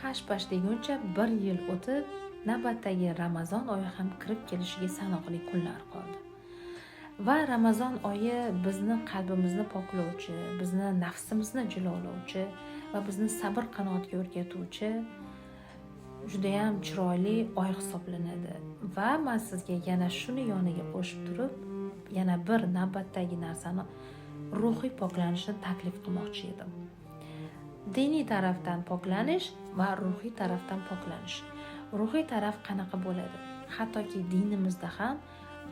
hash-pash deguncha 1 yil o'tib, navbatdagi Ramazon oyi ham kirib kelishiga sanoqli kunlar qoldi. Va Ramazon oyi bizni qalbimizni poklovchi, bizni nafsimizni jilolovchi va bizni sabr qanotiga o'rgatuvchi juda ham chiroyli oy hisoblanadi. Va men sizga yana shuni yoniga qo'shib turib, yana bir navbatdagi narsani ruhiy poklanishni taklif qilmoqchi edim. Diniy tarafdan poklanish va ruhiy tarafdan poklanish. Ruhiy taraf qanaqa bo'ladi? Hattoki dinimizda ham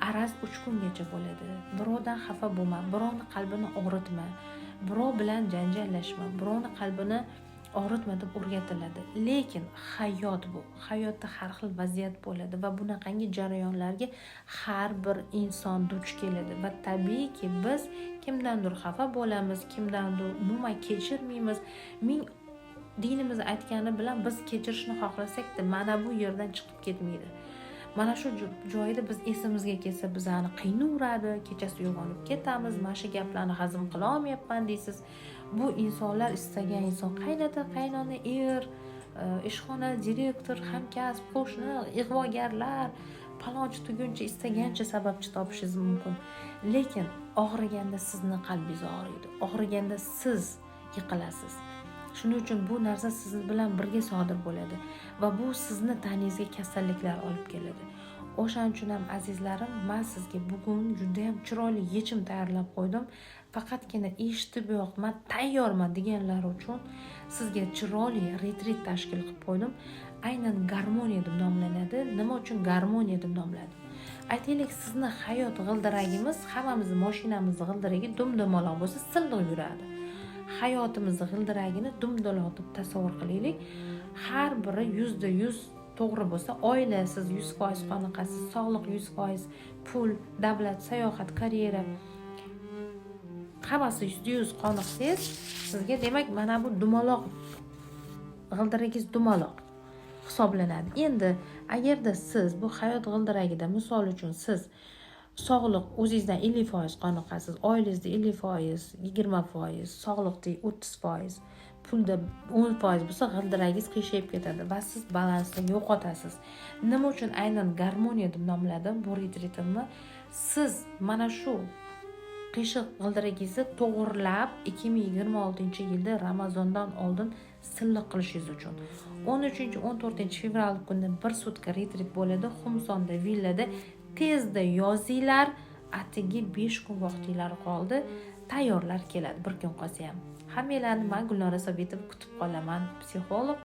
araz 3 kungacha bo'ladi. Birovdan xafa bo'lma, birovni qalbini og'ritma, birov bilan janjallashma, birovni qalbini og'ritma deb o'rgatiladi. Lekin hayot bu. Hayotda har xil vaziyat bo'ladi va bunaqangi jarayonlarga har bir inson duch keladi va tabiiyki biz kimdandir xafa bo'lamiz, kimdandir umuman kechirmaymiz. Dinimiz aytgani bilan biz kechirishni xohlasak-da, mana bu yerdan chiqib ketmaydi. Mana shu joyda biz esimizga kelsa bizani qiynuradi, kechasi uyg'onib ketamiz, mana shu gaplarni hazm qila olmayapman deysiz. Bu insonlar istagan inson qaynota, qaynona, ishxona direktor, hamkasb, qo'shni, ig'vogarlar, palonchi tuguncha istagancha sababchi topishingiz mumkin. Lekin og'riganda sizni qalbingiz og'riydi. Og'riganda siz yiqilasiz. Shuning uchun bu narsa siz bilan birga sodir bo'ladi va bu sizni tanangizga kasalliklar olib keladi. O'shaning uchun ham azizlarim, men sizga bugun juda ham chiroyli yechim tayyorlab qo'ydim. Faqatgina eshitib yo'q, men tayyorman deganlar uchun sizga chiroyli retrit tashkil qilib qo'ydim. Aynan garmoniya deb nomlanadi. Nima uchun garmoniya deb nomladim? Aytaylik, sizni hayot g'ildiragimiz, hammamizning mashinamizning g'ildiragi dum-dumaloq bo'lsa, silliq yuradi. Hayotimizni g'ildiragini dumdaloq deb tasavvur qilaylik. Har biri 100% to'g'ri bo'lsa, oilasiz 100% qoniqasiz, sog'liq 100%, pul, davlat, sayohat, karyera hammasi 100% qoniqsangiz, sizga demak mana bu dumaloq g'ildiragingiz dumaloq hisoblanadi. Endi agarda siz bu hayot g'ildiragida, misol uchun siz sog'liq o'zingizdan 50% qoniqasiz, oilangizda 50%, 20%, sog'liqda 30%, pulda 10% bo'lsa, g'ildiragingiz qiyshayib ketadi va siz balansni yo'qotasiz. Nima uchun aynan garmoniya deb nomladim bu retritimni? Siz mana shu qiyshiq g'ildiragingizni to'g'rilab 2026-yilda Ramazondan oldin silliq qilishingiz uchun 13-14 fevral kuni 1 sutka retrit bo'ladi Xumsonda villada. Tezda yozinglar, atigi 5 kun vaqtinglar qoldi, tayyorlar keladi bir kun qolsa ham. Hammalarni men Gulnora Sobitova kutib qolaman, psixolog.